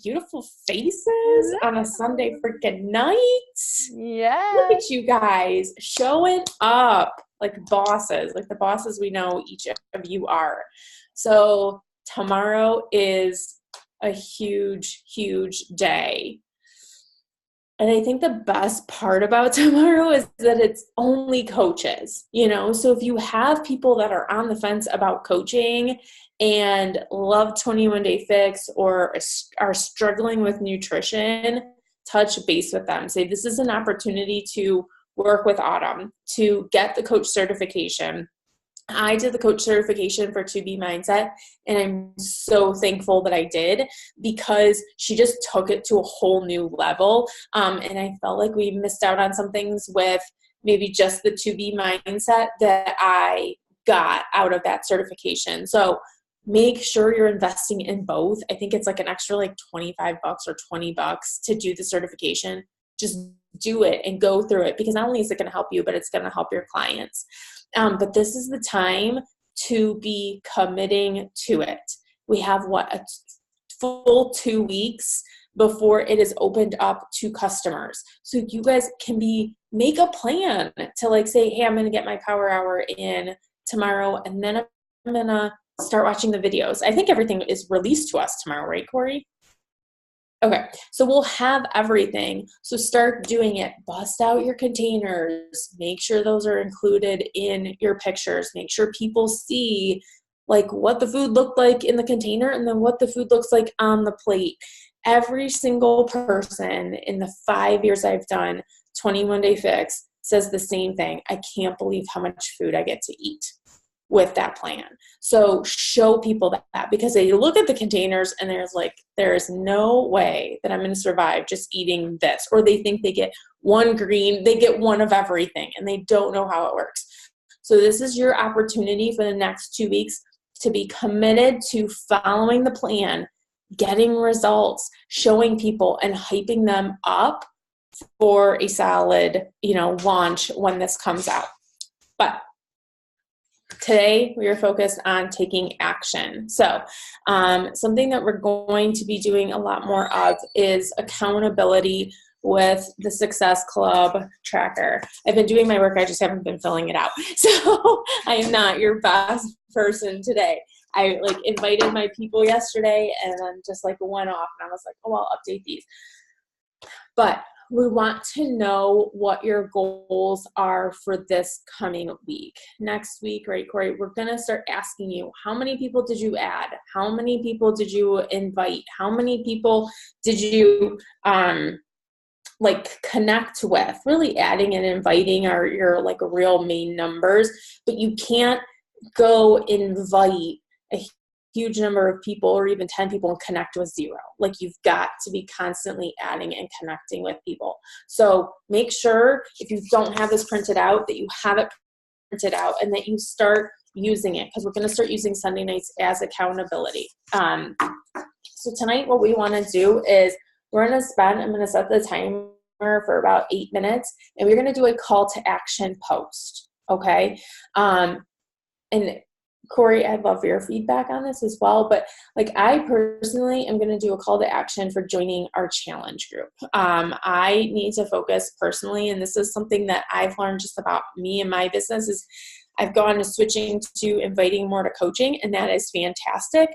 beautiful faces on a Sunday freaking night. Yeah. Look at you guys showing up like bosses, like the bosses we know each of you are. So tomorrow is a huge, huge day. And I think the best part about tomorrow is that it's only coaches, So if you have people that are on the fence about coaching and love 21 Day Fix or are struggling with nutrition, touch base with them. Say, this is an opportunity to work with Autumn to get the coach certification. I did the coach certification for 2B Mindset, and I'm so thankful that I did because she just took it to a whole new level. And I felt like we missed out on some things with maybe just the 2B Mindset that I got out of that certification. So make sure you're investing in both. I think it's like an extra like $25 or $20 to do the certification. Just do it and go through it, because not only is it going to help you, but it's going to help your clients. But this is the time to be committing to it. We have a full 2 weeks before it is opened up to customers. So you guys can make a plan to like say, hey, I'm going to get my power hour in tomorrow, and then I'm going to start watching the videos. I think everything is released to us tomorrow, right, Corey? Okay, so we'll have everything. So start doing it. Bust out your containers. Make sure those are included in your pictures. Make sure people see like what the food looked like in the container and then what the food looks like on the plate. Every single person in the 5 years I've done 21 Day Fix says the same thing. I can't believe how much food I get to eat with that plan. So show people that, because they look at the containers and there is no way that I'm going to survive just eating this, or they think they get one green, they get one of everything, and they don't know how it works. So this is your opportunity for the next 2 weeks to be committed to following the plan, getting results, showing people and hyping them up for a solid, launch when this comes out. But today, we are focused on taking action. So something that we're going to be doing a lot more of is accountability with the Success Club tracker. I've been doing my work, I just haven't been filling it out. So I am not your best person today. I invited my people yesterday and then just went off, and I was like, oh, I'll update these. But we want to know what your goals are for this coming week. Next week, right, Corey, we're going to start asking you, how many people did you add? How many people did you invite? How many people did you connect with? Really adding and inviting are your real main numbers, but you can't go invite a huge number of people or even 10 people and connect with 0. You've got to be constantly adding and connecting with people. So make sure if you don't have this printed out that you have it printed out and that you start using it, because we're going to start using Sunday nights as accountability. So tonight what we want to do is I'm going to set the timer for about 8 minutes, and we're going to do a call to action post. Okay. And Corey, I'd love your feedback on this as well, but I personally am going to do a call to action for joining our challenge group. I need to focus personally, and this is something that I've learned just about me and my business, is I've gone to switching to inviting more to coaching, and that is fantastic,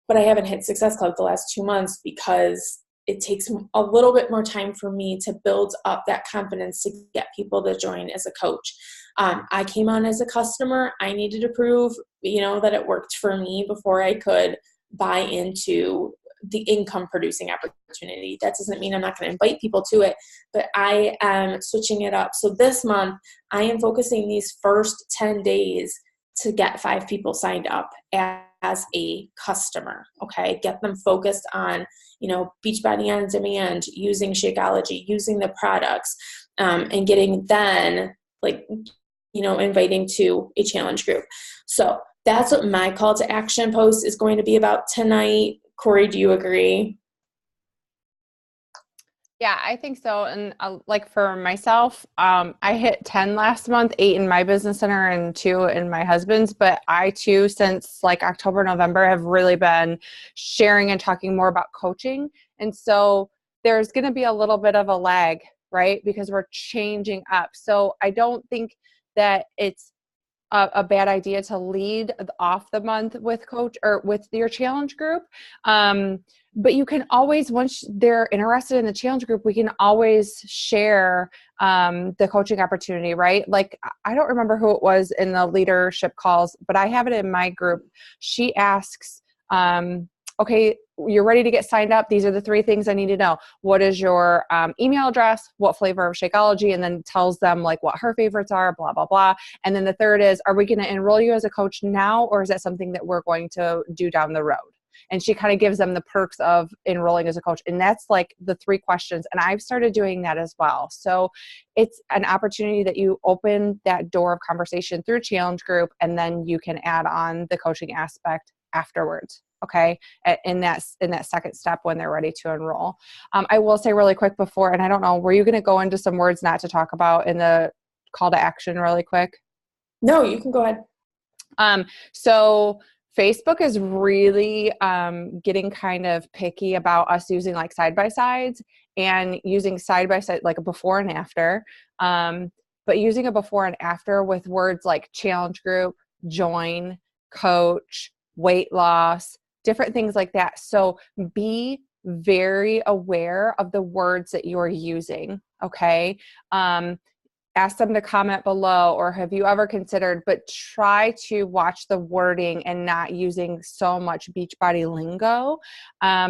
but I haven't hit Success Club the last 2 months because it takes a little bit more time for me to build up that confidence to get people to join as a coach. I came on as a customer. I needed to prove, that it worked for me before I could buy into the income producing opportunity. That doesn't mean I'm not going to invite people to it, but I am switching it up. So this month I am focusing these first 10 days to get 5 people signed up as a customer. Okay. Get them focused on, Beachbody on Demand, using Shakeology, using the products, and getting then inviting to a challenge group. So that's what my call to action post is going to be about tonight. Corey, do you agree? Yeah, I think so. And like for myself, I hit 10 last month, 8 in my business center and 2 in my husband's. But I too, since like October, November, have really been sharing and talking more about coaching. And so there's going to be a little bit of a lag, right? Because we're changing up. So I don't think that it's a bad idea to lead off the month with coach or with your challenge group. But you can always, once they're interested in the challenge group, we can always share the coaching opportunity, right? Like, I don't remember who it was in the leadership calls, but I have it in my group. She asks, okay, you're ready to get signed up. These are the 3 things I need to know. What is your email address? What flavor of Shakeology? And then tells them like what her favorites are, blah, blah, blah. And then the third is, are we going to enroll you as a coach now, or is that something that we're going to do down the road? And she kind of gives them the perks of enrolling as a coach. And that's like the 3 questions. And I've started doing that as well. So it's an opportunity that you open that door of conversation through challenge group, and then you can add on the coaching aspect afterwards. Okay. In that second step when they're ready to enroll. I will say really quick before, and I don't know, were you going to go into some words not to talk about in the call to action really quick? No, you can go ahead. So Facebook is really getting kind of picky about us using like side-by-sides and using side-by-side, like a before and after. But using a before and after with words like challenge group, join, coach, weight loss, different things like that. So be very aware of the words that you're using. Okay. Ask them to comment below, or have you ever considered, but try to watch the wording and not using so much Beachbody lingo,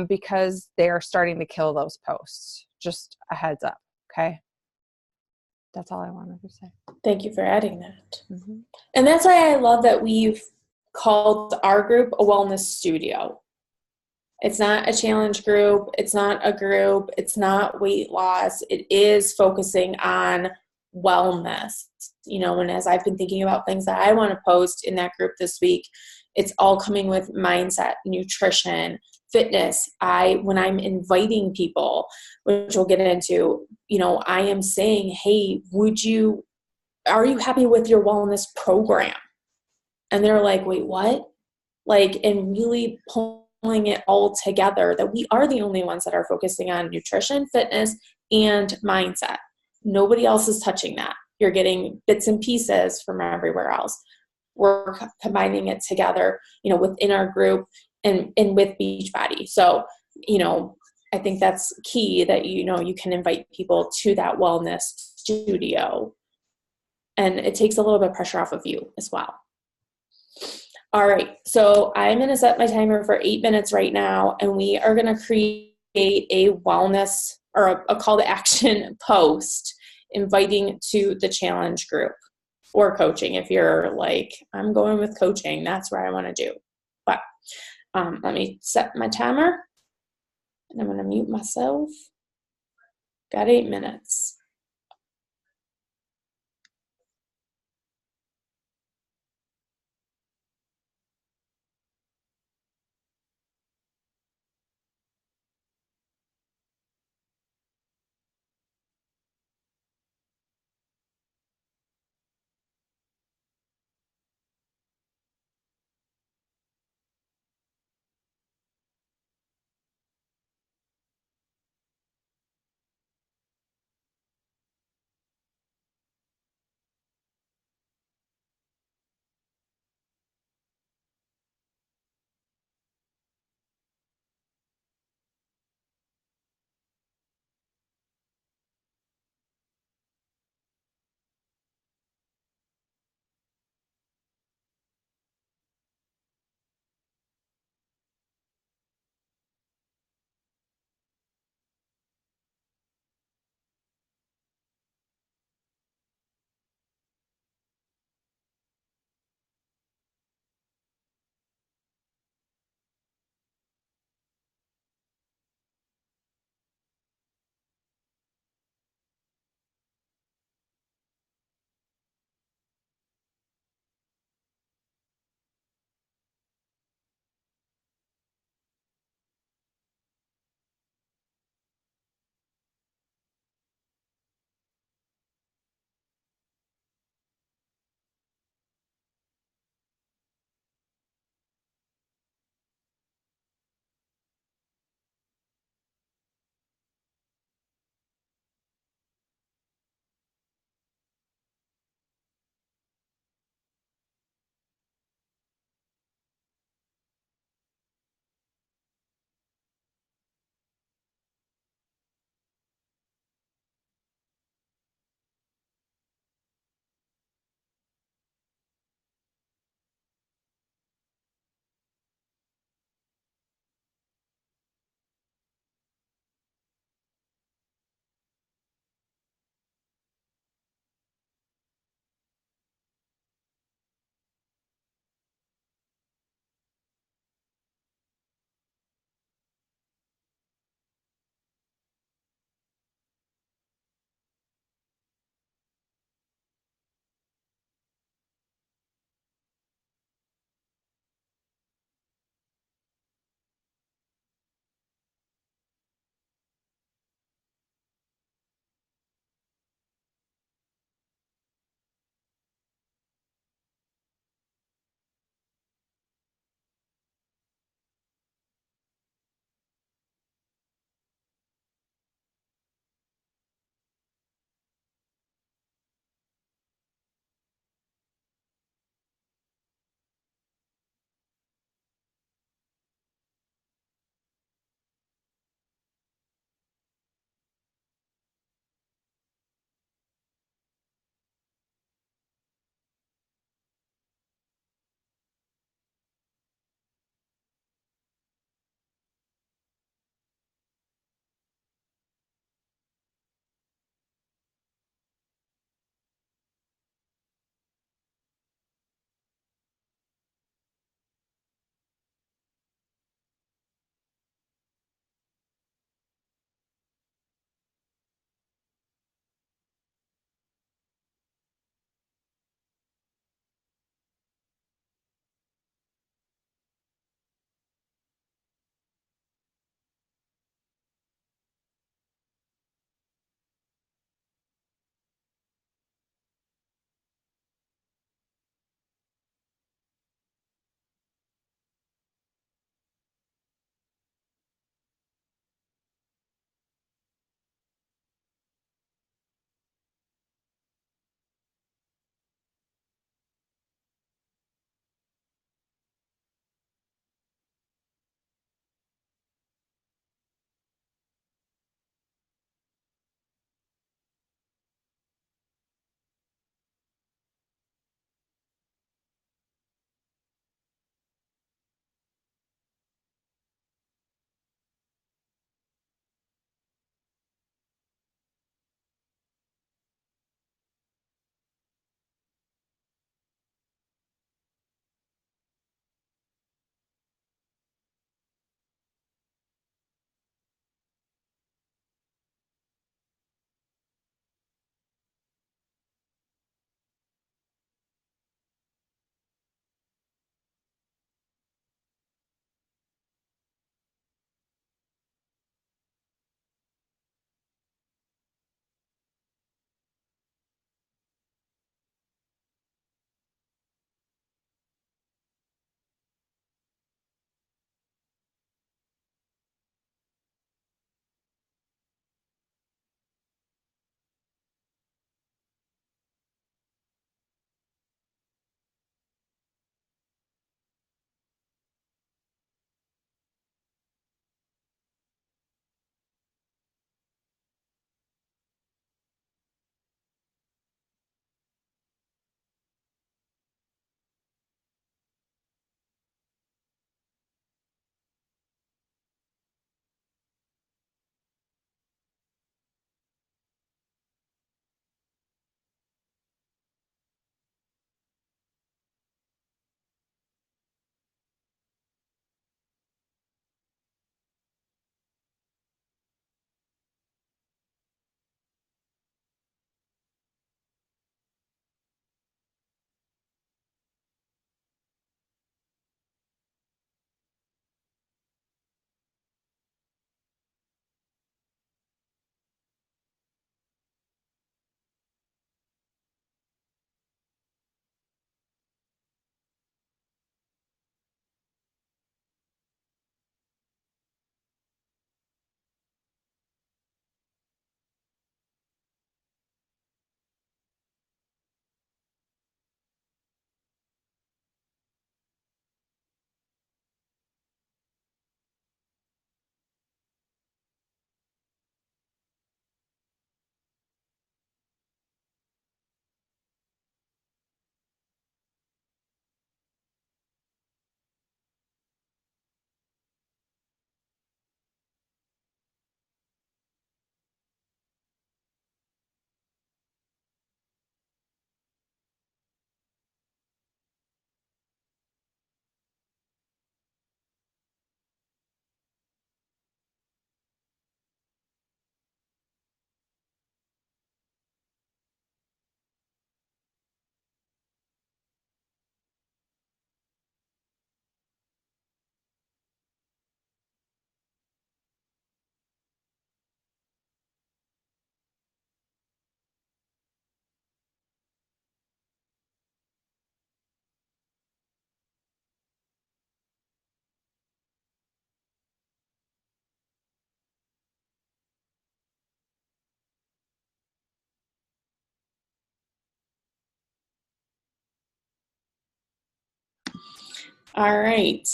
because they're starting to kill those posts. Just a heads up. Okay. That's all I wanted to say. Thank you for adding that. Mm-hmm. And that's why I love that we've called our group a wellness studio. It's not a challenge group. It's not a group. It's not weight loss. It is focusing on wellness, and as I've been thinking about things that I want to post in that group this week, it's all coming with mindset, nutrition, fitness. When I'm inviting people, which we'll get into, I am saying, hey, are you happy with your wellness program? And they're like, wait, what? And really pulling it all together, that we are the only ones that are focusing on nutrition, fitness, and mindset. Nobody else is touching that. You're getting bits and pieces from everywhere else. We're combining it together, within our group and with Beachbody. So, I think that's key, that, you can invite people to that wellness studio, and it takes a little bit of pressure off of you as well. All right, so I'm going to set my timer for 8 minutes right now, and we are going to create a wellness or a call to action post inviting to the challenge group or coaching. If you're like, I'm going with coaching, that's where I want to do. But let me set my timer, and I'm going to mute myself. Got 8 minutes. All right.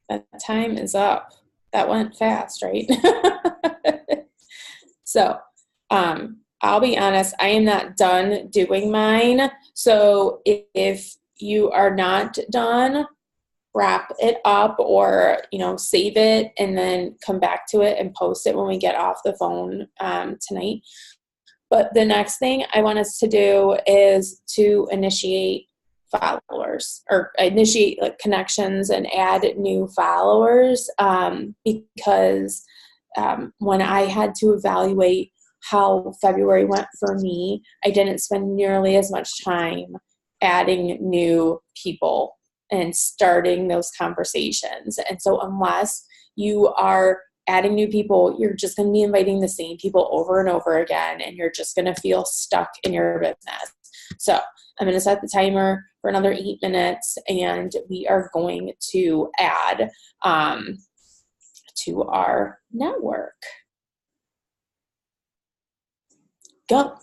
That time is up. That went fast, right? So, I'll be honest, I am not done doing mine. So if you are not done, wrap it up or, save it and then come back to it and post it when we get off the phone tonight. But the next thing I want us to do is to initiate followers or initiate like connections and add new followers because when I had to evaluate how February went for me, I didn't spend nearly as much time adding new people and starting those conversations. And so, unless you are adding new people, you're just going to be inviting the same people over and over again, and you're just going to feel stuck in your business. So, I'm going to set the timer for another 8 minutes, and we are going to add to our network. Go.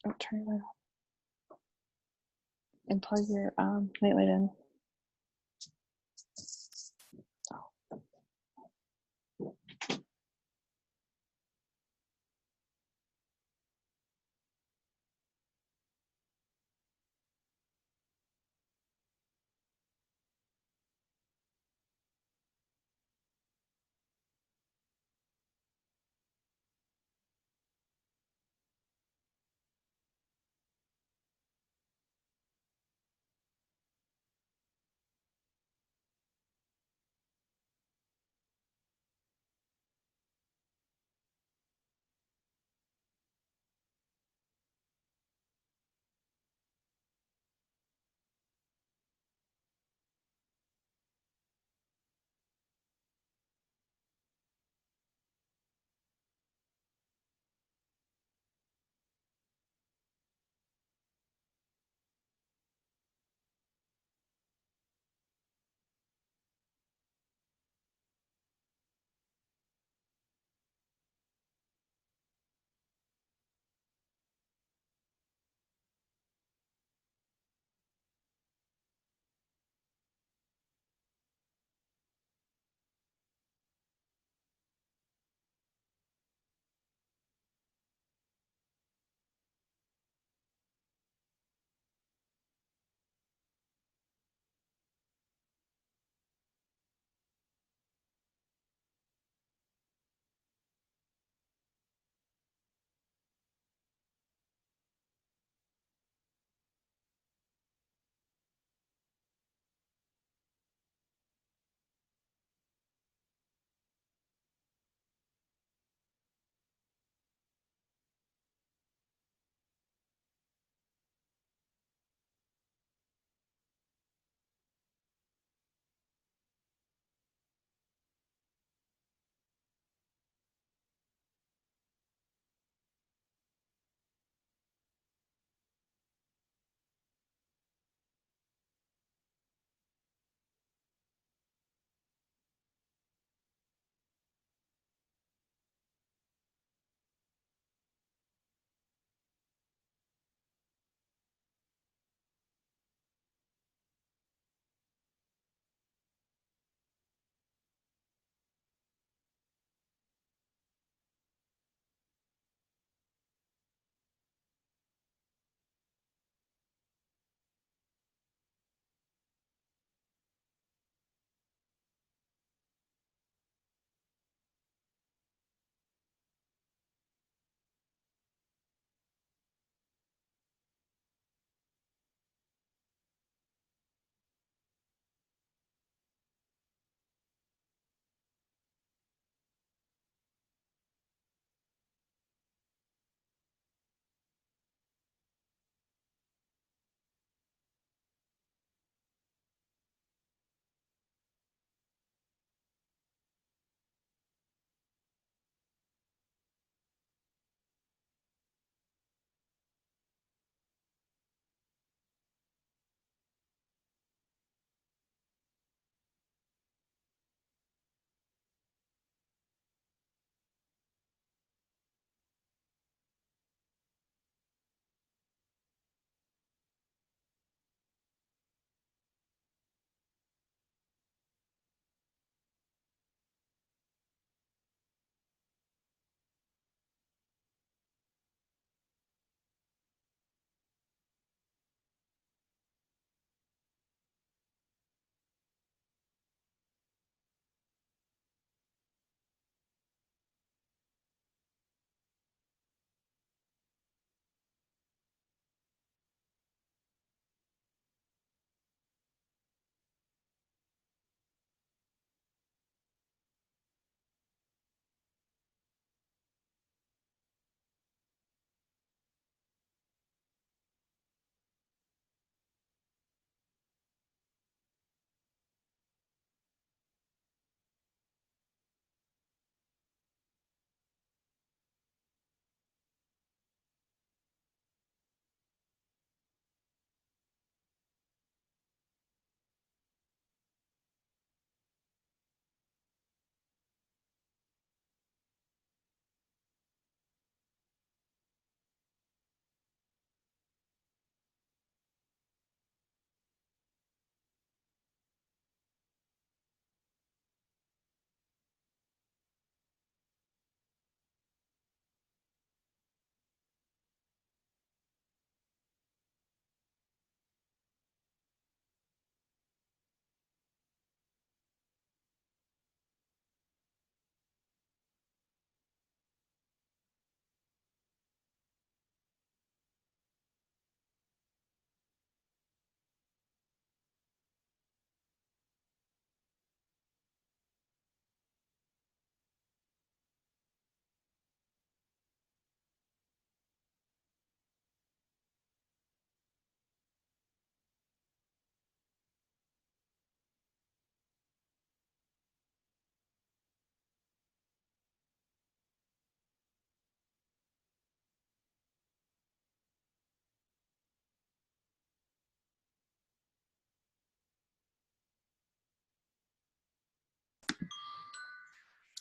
Oh, turn it on and plug your nightlight in.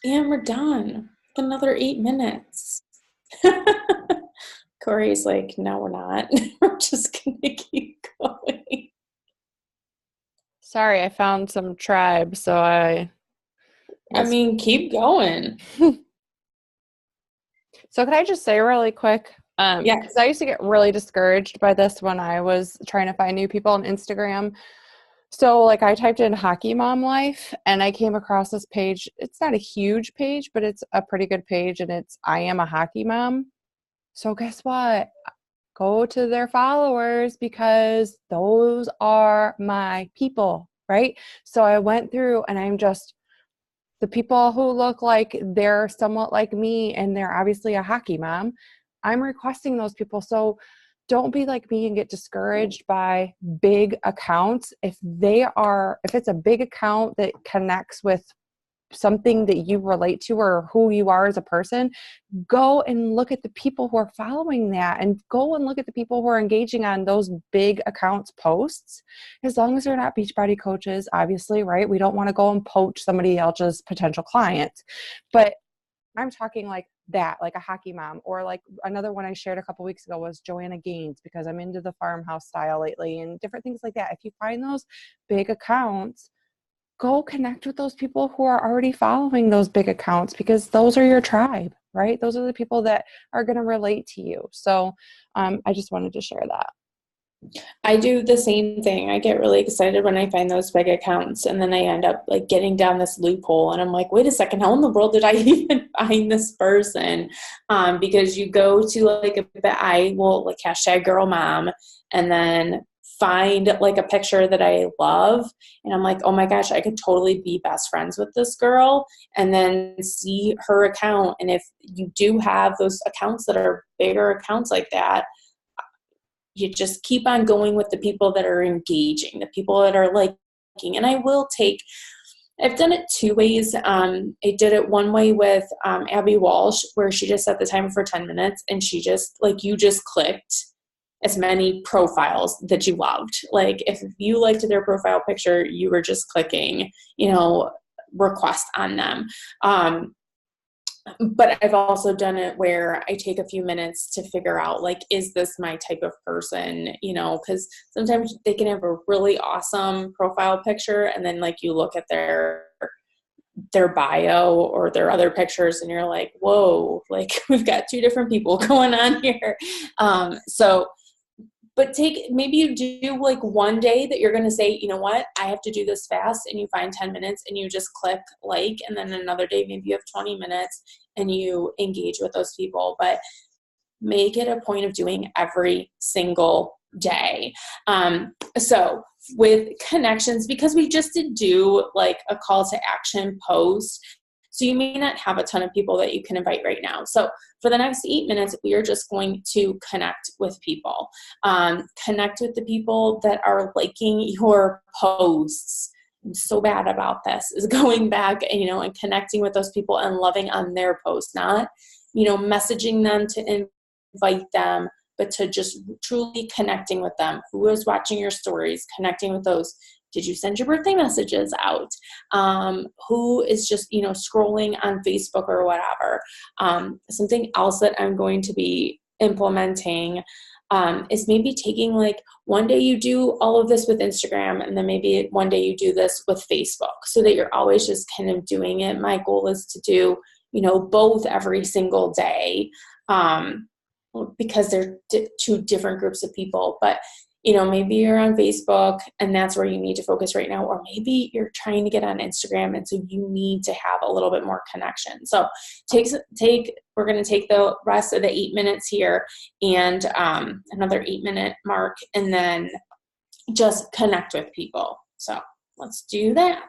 And we're done. Another 8 minutes. Corey's like, no, we're not. We're just going to keep going. Sorry, I found some tribe, so I I was. mean, keep going. So could I just say really quick, because I Yes. used to get really discouraged by this when I was trying to find new people on Instagram. So like I typed in hockey mom life and I came across this page. It's not a huge page, but it's a pretty good page, and it's I am a hockey mom. So guess what? Go to their followers because those are my people, right? So I went through and I'm just the people who look like they're somewhat like me and they're obviously a hockey mom. I'm requesting those people. So don't be like me and get discouraged by big accounts. If it's a big account that connects with something that you relate to or who you are as a person, go and look at the people who are following that, and go and look at the people who are engaging on those big accounts posts, as long as they're not Beachbody coaches, obviously, right? We don't want to go and poach somebody else's potential client, but I'm talking like that, like a hockey mom, or like another one I shared a couple weeks ago was Joanna Gaines, because I'm into the farmhouse style lately and different things like that. If you find those big accounts, go connect with those people who are already following those big accounts, because those are your tribe, right? Those are the people that are going to relate to you. So I just wanted to share that. I do the same thing. I get really excited when I find those big accounts, and then I end up like getting down this loophole, and I'm like, wait a second, how in the world did I even find this person? Because you go to like I will like hashtag girl mom, and then find like a picture that I love, and I'm like, oh my gosh, I could totally be best friends with this girl, and then see her account. And if you do have those accounts that are bigger accounts like that, you just keep on going with the people that are engaging, the people that are liking. And I've done it two ways. I did it one way with Abby Walsh, where she just set the timer for 10 minutes, and she just, like, you just clicked as many profiles that you loved. Like, if you liked their profile picture, you were just clicking, request on them. But I've also done it where I take a few minutes to figure out, like, is this my type of person? Because sometimes they can have a really awesome profile picture, and then like you look at their bio or their other pictures and you're like, whoa, like we've got two different people going on here. So but maybe you do like one day that you're going to say, you know what, I have to do this fast, and you find 10 minutes and you just click like, and then another day maybe you have 20 minutes and you engage with those people. But make it a point of doing every single day. So with connections, because we just did do like a call to action post, so you may not have a ton of people that you can invite right now. So for the next 8 minutes, we are just going to connect with people. Connect with the people that are liking your posts. I'm so bad about this, is going back and connecting with those people and loving on their posts, not messaging them to invite them, but to just truly connecting with them. Who is watching your stories, connecting with those. Did you send your birthday messages out? Who is just, scrolling on Facebook or whatever? Something else that I'm going to be implementing is maybe taking like one day you do all of this with Instagram, and then maybe one day you do this with Facebook, so that you're always just kind of doing it. My goal is to do, both every single day. Because they're two different groups of people. But maybe you're on Facebook and that's where you need to focus right now, or maybe you're trying to get on Instagram and so you need to have a little bit more connection. So we're going to take the rest of the 8 minutes here, and another 8-minute mark, and then just connect with people. So let's do that.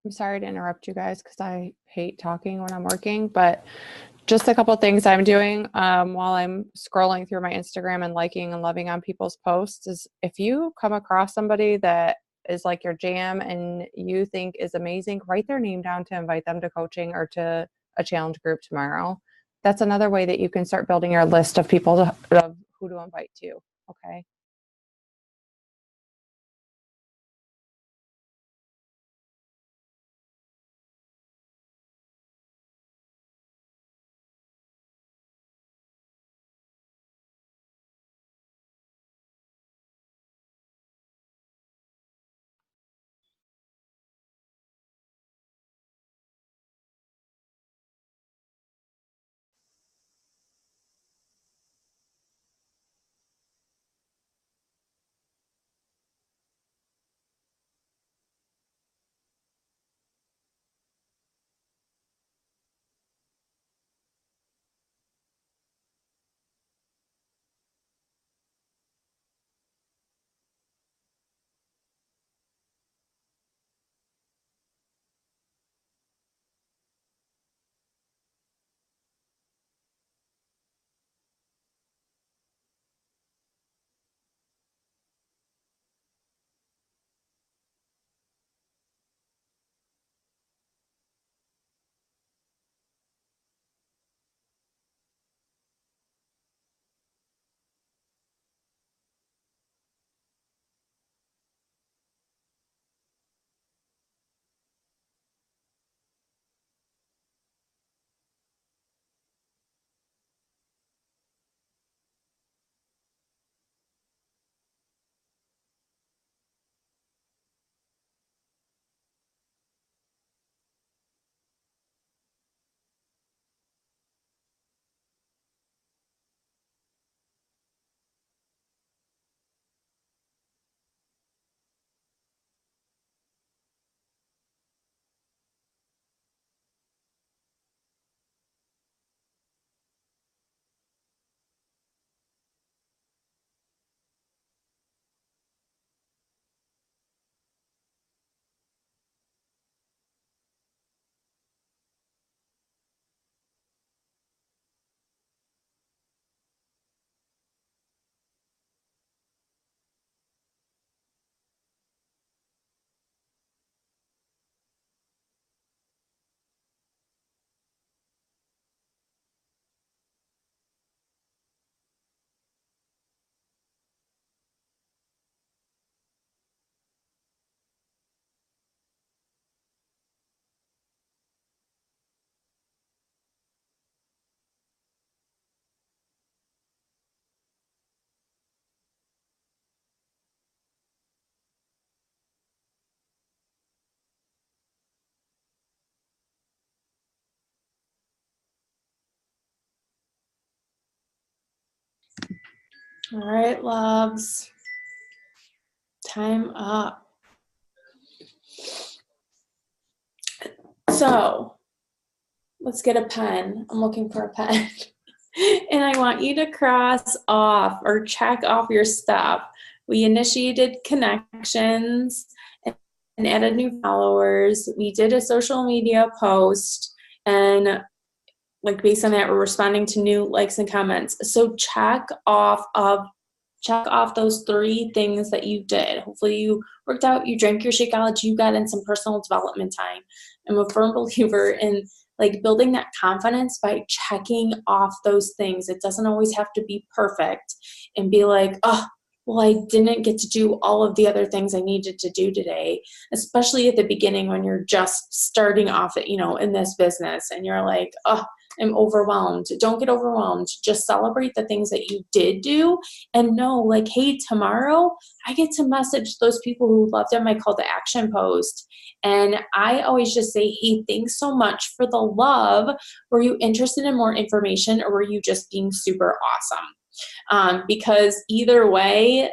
I'm sorry to interrupt you guys because I hate talking when I'm working, but just a couple things I'm doing while I'm scrolling through my Instagram and liking and loving on people's posts is if you come across somebody that is like your jam and you think is amazing, write their name down to invite them to coaching or to a challenge group tomorrow. That's another way that you can start building your list of people of who to invite to. Okay. All right, loves. Time up. So let's get a pen. I'm looking for a pen. And I want you to cross off or check off your stuff. We initiated connections and added new followers. We did a social media post, and like based on that, we're responding to new likes and comments. So check off those 3 things that you did. Hopefully you worked out, you drank your Shakeology, you got in some personal development time. I'm a firm believer in like building that confidence by checking off those things. It doesn't always have to be perfect and be like, oh, well, I didn't get to do all of the other things I needed to do today, especially at the beginning when you're just starting off at, in this business and you're like, oh, I'm overwhelmed. Don't get overwhelmed. Just celebrate the things that you did do and know like, hey, tomorrow I get to message those people who loved my call to action post. And I always just say, hey, thanks so much for the love. Were you interested in more information or were you just being super awesome? Because either way,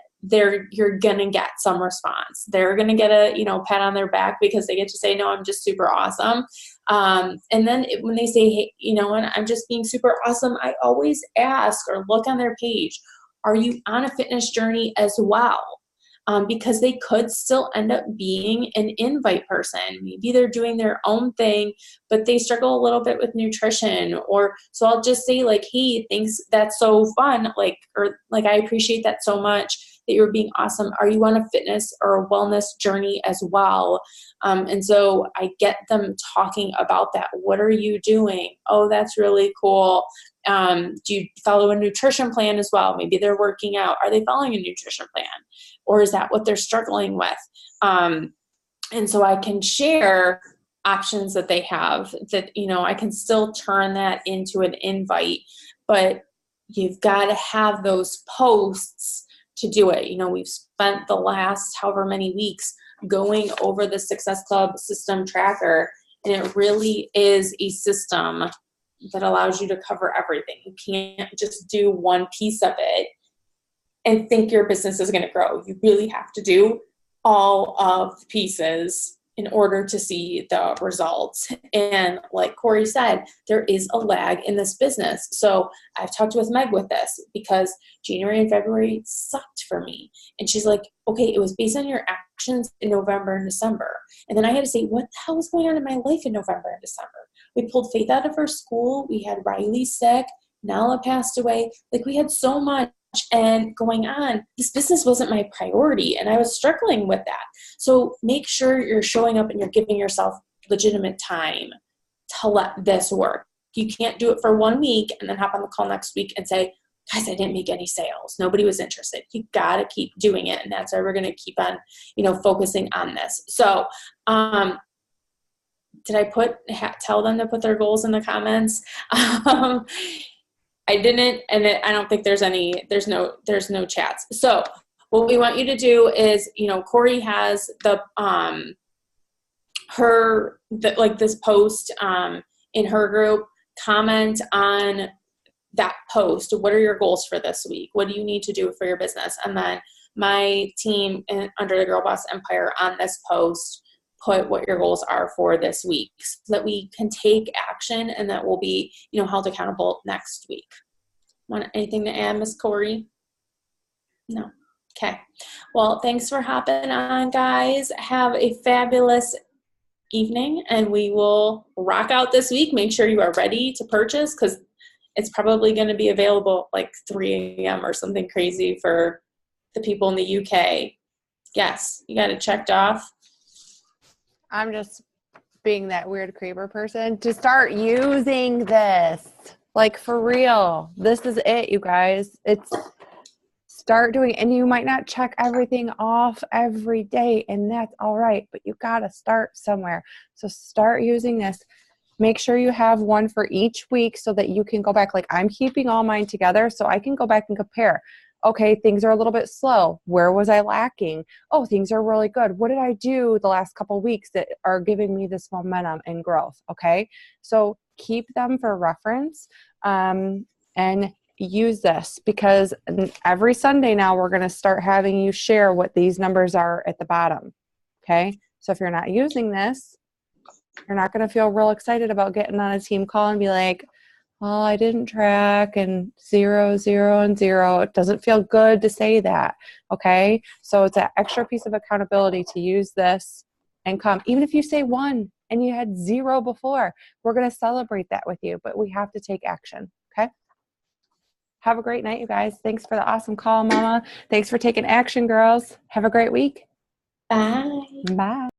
you're gonna get some response. They're gonna get a pat on their back because they get to say, no, I'm just super awesome. And then when they say, hey, and I'm just being super awesome, I always ask or look on their page, are you on a fitness journey as well? because they could still end up being an invite person. Maybe they're doing their own thing, but they struggle a little bit with nutrition. Or so I'll just say like, hey, thanks, that's so fun. Like, or like, I appreciate that so much that you're being awesome. Are you on a fitness or a wellness journey as well? And so I get them talking about that. What are you doing? Oh, that's really cool. Do you follow a nutrition plan as well? Maybe they're working out. Are they following a nutrition plan? Or is that what they're struggling with? And so I can share options that they have that, I can still turn that into an invite, but you've got to have those posts to do it. We've spent the last however many weeks going over the Success Club system tracker, and it really is a system that allows you to cover everything. You can't just do one piece of it and think your business is going to grow. You really have to do all of the pieces in order to see the results. And like Corey said, there is a lag in this business. So I've talked with Meg with this because January and February sucked for me. And she's like, okay, it was based on your actions in November and December. And then I had to say, what the hell was going on in my life in November and December? We pulled Faith out of her school. We had Riley sick. Nala passed away. Like, we had so much and going on. This business wasn't my priority, and I was struggling with that. So make sure you're showing up and you're giving yourself legitimate time to let this work. You can't do it for 1 week and then hop on the call next week and say, guys, I didn't make any sales. Nobody was interested. You got to keep doing it. And that's why we're going to keep on, focusing on this. So, did I tell them to put their goals in the comments? I didn't, and I don't think there's no chats. So what we want you to do is, Corey has this post in her group. Comment on that post. What are your goals for this week? What do you need to do for your business? And then my team under the Girl Boss Empire on this post, put what your goals are for this week so that we can take action and that we'll be, held accountable next week. Want anything to add, Miss Corey? No. Okay. Well, thanks for hopping on, guys. Have a fabulous evening, and we will rock out this week. Make sure you are ready to purchase because it's probably going to be available like 3 a.m. or something crazy for the people in the UK. Yes, you got it checked off. I'm just being that weird creeper person to start using this. Like, for real. This is it, you guys. It's start doing, and you might not check everything off every day, and that's all right, but you got to start somewhere. So start using this. Make sure you have one for each week so that you can go back. Like, I'm keeping all mine together so I can go back and compare. Okay, things are a little bit slow. Where was I lacking? Oh, things are really good. What did I do the last couple of weeks that are giving me this momentum and growth? Okay, so keep them for reference and use this, because every Sunday now we're going to start having you share what these numbers are at the bottom. Okay, so if you're not using this, you're not going to feel real excited about getting on a team call and be like, well, I didn't track and 0, 0, and 0. It doesn't feel good to say that, okay? So it's an extra piece of accountability to use this and come. Even if you say 1 and you had 0 before, we're going to celebrate that with you, but we have to take action, okay? Have a great night, you guys. Thanks for the awesome call, Mama. Thanks for taking action, girls. Have a great week. Bye. Bye.